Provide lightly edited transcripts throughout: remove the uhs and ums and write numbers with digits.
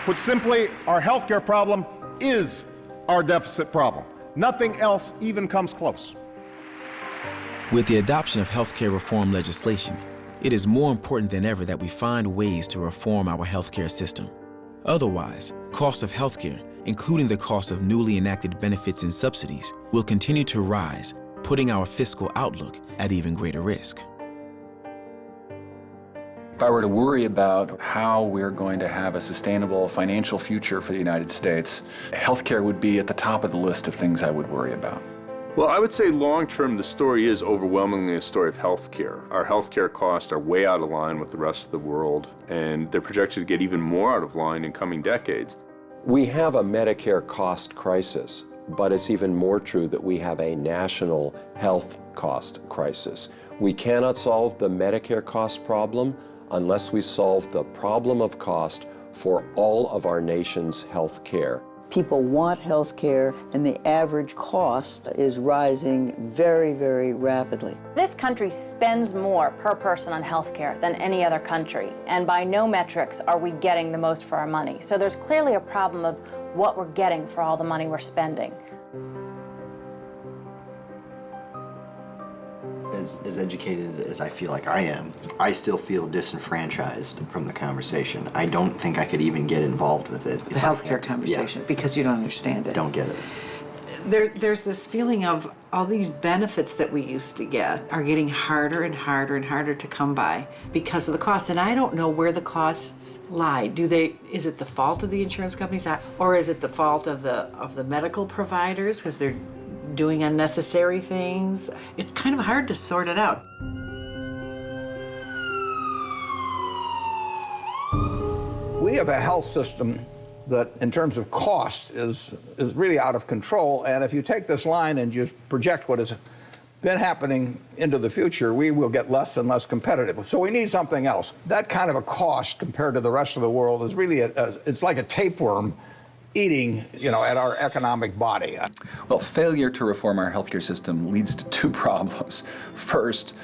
Put simply, our healthcare problem is our deficit problem. Nothing else even comes close. With the adoption of healthcare reform legislation, it is more important than ever that we find ways to reform our healthcare system. Otherwise, costs of healthcare, including the cost of newly enacted benefits and subsidies, will continue to rise, putting our fiscal outlook at even greater risk. If I were to worry about how we're going to have a sustainable financial future for the United States, healthcare would be at the top of the list of things I would worry about. Well, I would say long-term, the story is overwhelmingly a story of healthcare. Our healthcare costs are way out of line with the rest of the world, and they're projected to get even more out of line in coming decades. We have a Medicare cost crisis, but it's even more true that we have a national health cost crisis. We cannot solve the Medicare cost problem unless we solve the problem of cost for all of our nation's health care. People want health care, and the average cost is rising very, very rapidly. This country spends more per person on health care than any other country, and by no metrics are we getting the most for our money. So there's clearly a problem of what we're getting for all the money we're spending. As educated as I feel like I am, I still feel disenfranchised from the conversation. I don't think I could even get involved with it. The healthcare conversation, because you don't understand it. Don't get it. There's this feeling of all these benefits that we used to get are getting harder and harder and harder to come by because of the costs. And I don't know where the costs lie. Is it the fault of the insurance companies, or is it the fault of the medical providers because they're doing unnecessary things? It's kind of hard to sort it out. We have a health system that, in terms of costs, is really out of control. And if you take this line and just project what has been happening into the future, we will get less and less competitive. So we need something else. That kind of a cost compared to the rest of the world is really, it's like a tapeworm eating, at our economic body. Well, failure to reform our healthcare system leads to two problems. First,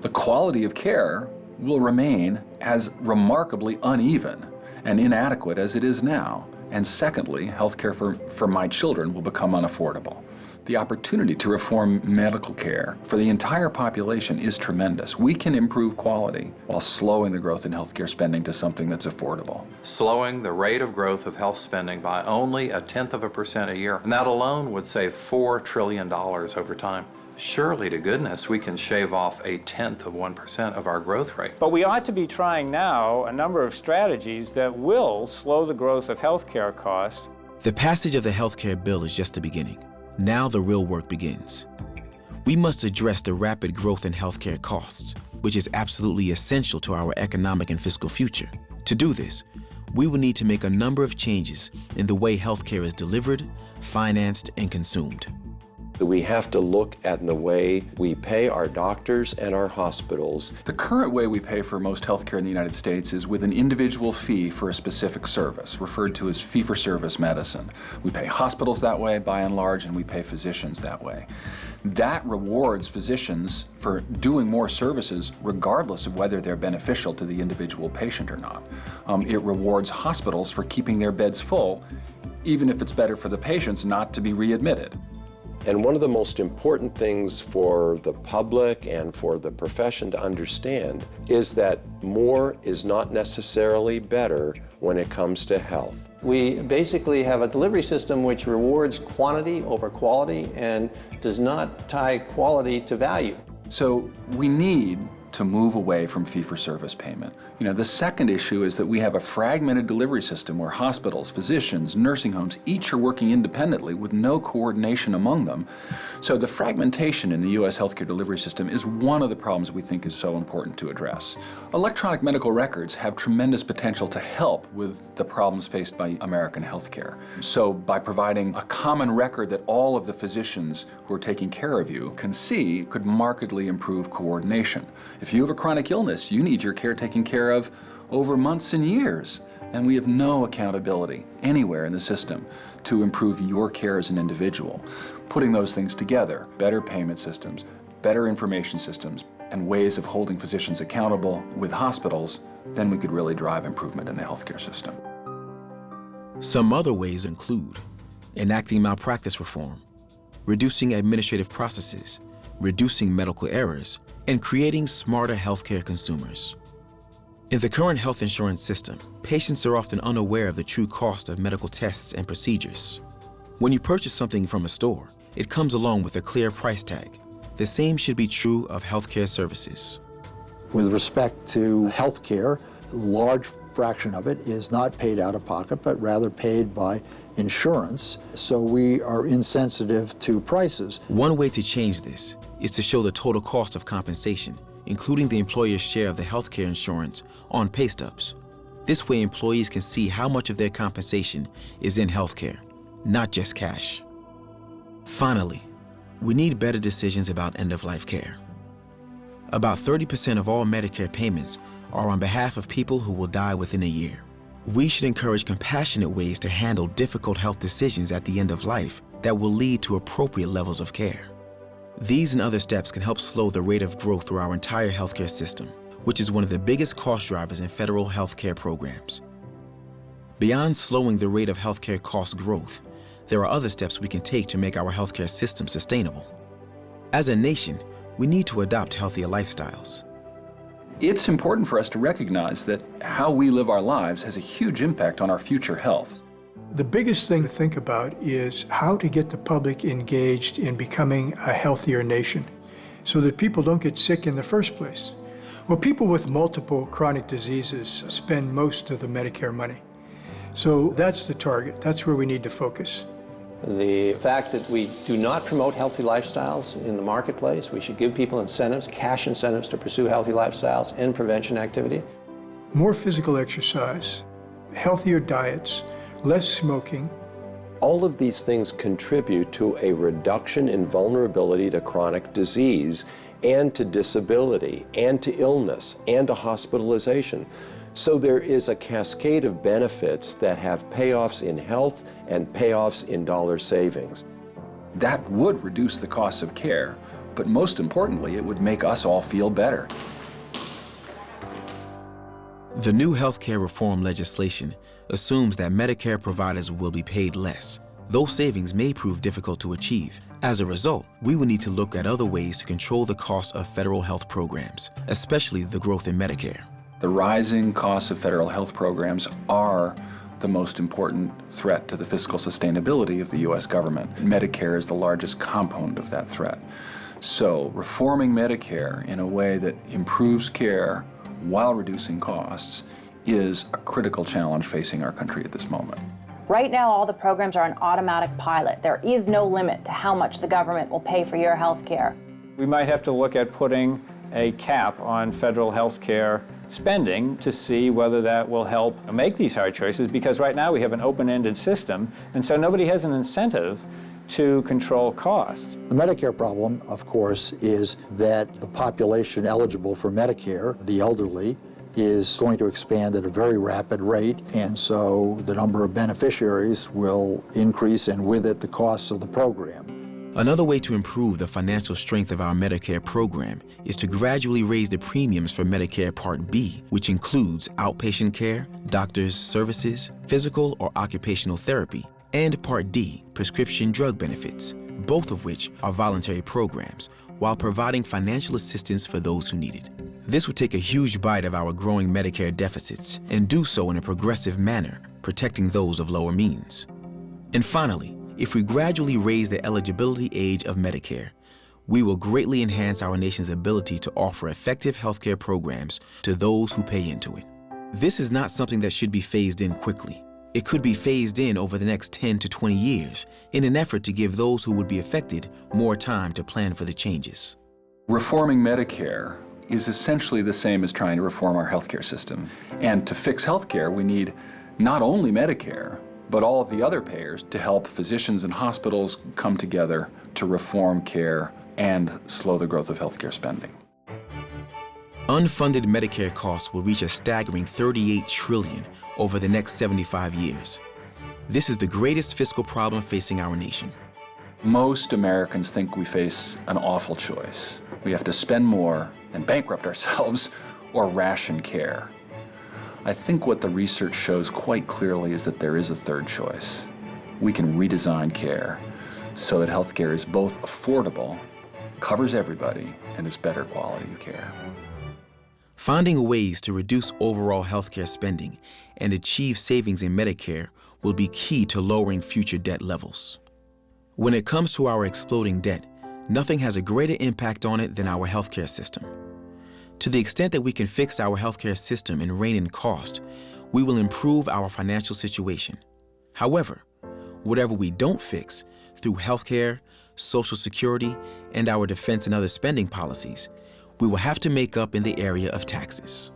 the quality of care will remain as remarkably uneven and inadequate as it is now. And secondly, healthcare for my children will become unaffordable. The opportunity to reform medical care for the entire population is tremendous. We can improve quality while slowing the growth in healthcare spending to something that's affordable. Slowing the rate of growth of health spending by only 0.1% a year, and that alone would save $4 trillion over time. Surely to goodness we can shave off 0.1% of our growth rate. But we ought to be trying now a number of strategies that will slow the growth of healthcare costs. The passage of the healthcare bill is just the beginning. Now the real work begins. We must address the rapid growth in healthcare costs, which is absolutely essential to our economic and fiscal future. To do this, we will need to make a number of changes in the way healthcare is delivered, financed, and consumed. We have to look at the way we pay our doctors and our hospitals. The current way we pay for most healthcare in the United States is with an individual fee for a specific service, referred to as fee-for-service medicine. We pay hospitals that way, by and large, and we pay physicians that way. That rewards physicians for doing more services regardless of whether they're beneficial to the individual patient or not. It rewards hospitals for keeping their beds full, even if it's better for the patients not to be readmitted. And one of the most important things for the public and for the profession to understand is that more is not necessarily better when it comes to health. We basically have a delivery system which rewards quantity over quality and does not tie quality to value. So we need to move away from fee-for-service payment. The second issue is that we have a fragmented delivery system where hospitals, physicians, nursing homes, each are working independently with no coordination among them. So the fragmentation in the U.S. healthcare delivery system is one of the problems we think is so important to address. Electronic medical records have tremendous potential to help with the problems faced by American healthcare. So by providing a common record that all of the physicians who are taking care of you can see could markedly improve coordination. If you have a chronic illness, you need your care taken care of over months and years, and we have no accountability anywhere in the system to improve your care as an individual. Putting those things together, better payment systems, better information systems, and ways of holding physicians accountable with hospitals, then we could really drive improvement in the healthcare system. Some other ways include enacting malpractice reform, reducing administrative processes, reducing medical errors, and creating smarter healthcare consumers. In the current health insurance system, patients are often unaware of the true cost of medical tests and procedures. When you purchase something from a store, it comes along with a clear price tag. The same should be true of healthcare services. With respect to healthcare, a large fraction of it is not paid out of pocket, but rather paid by insurance, so we are insensitive to prices. One way to change this is to show the total cost of compensation, including the employer's share of the healthcare insurance, on pay stubs. This way, employees can see how much of their compensation is in healthcare, not just cash. Finally, we need better decisions about end-of-life care. About 30% of all Medicare payments are on behalf of people who will die within a year. We should encourage compassionate ways to handle difficult health decisions at the end of life that will lead to appropriate levels of care. These and other steps can help slow the rate of growth through our entire healthcare system, which is one of the biggest cost drivers in federal healthcare programs. Beyond slowing the rate of healthcare cost growth, there are other steps we can take to make our healthcare system sustainable. As a nation, we need to adopt healthier lifestyles. It's important for us to recognize that how we live our lives has a huge impact on our future health. The biggest thing to think about is how to get the public engaged in becoming a healthier nation so that people don't get sick in the first place. Well, people with multiple chronic diseases spend most of the Medicare money. So that's the target. That's where we need to focus. The fact that we do not promote healthy lifestyles in the marketplace, we should give people incentives, cash incentives to pursue healthy lifestyles and prevention activity. More physical exercise, healthier diets, less smoking. All of these things contribute to a reduction in vulnerability to chronic disease and to disability and to illness and to hospitalization. So there is a cascade of benefits that have payoffs in health and payoffs in dollar savings. That would reduce the cost of care, but most importantly, it would make us all feel better. The new healthcare reform legislation assumes that Medicare providers will be paid less. Those savings may prove difficult to achieve. As a result, we will need to look at other ways to control the cost of federal health programs, especially the growth in Medicare. The rising costs of federal health programs are the most important threat to the fiscal sustainability of the U.S. government. Medicare is the largest component of that threat. So reforming Medicare in a way that improves care while reducing costs is a critical challenge facing our country at this moment. Right now, all the programs are an automatic pilot. There is no limit to how much the government will pay for your health care. We might have to look at putting a cap on federal health care spending to see whether that will help make these hard choices, because right now we have an open-ended system, and so nobody has an incentive to control costs. The Medicare problem, of course, is that the population eligible for Medicare, the elderly, is going to expand at a very rapid rate, and so the number of beneficiaries will increase, and with it the costs of the program. Another way to improve the financial strength of our Medicare program is to gradually raise the premiums for Medicare Part B, which includes outpatient care, doctor's services, physical or occupational therapy, and Part D, prescription drug benefits, both of which are voluntary programs, while providing financial assistance for those who need it. This would take a huge bite of our growing Medicare deficits and do so in a progressive manner, protecting those of lower means. And finally, if we gradually raise the eligibility age of Medicare, we will greatly enhance our nation's ability to offer effective healthcare programs to those who pay into it. This is not something that should be phased in quickly. It could be phased in over the next 10 to 20 years in an effort to give those who would be affected more time to plan for the changes. Reforming Medicare is essentially the same as trying to reform our healthcare system. And to fix healthcare, we need not only Medicare, but all of the other payers to help physicians and hospitals come together to reform care and slow the growth of healthcare spending. Unfunded Medicare costs will reach a staggering $38 trillion over the next 75 years. This is the greatest fiscal problem facing our nation. Most Americans think we face an awful choice. We have to spend more and bankrupt ourselves or ration care. I think what the research shows quite clearly is that there is a third choice. We can redesign care so that healthcare is both affordable, covers everybody, and is better quality of care. Finding ways to reduce overall healthcare spending and achieve savings in Medicare will be key to lowering future debt levels. When it comes to our exploding debt, nothing has a greater impact on it than our healthcare system. To the extent that we can fix our healthcare system and rein in cost, we will improve our financial situation. However, whatever we don't fix through healthcare, Social Security, and our defense and other spending policies, we will have to make up in the area of taxes.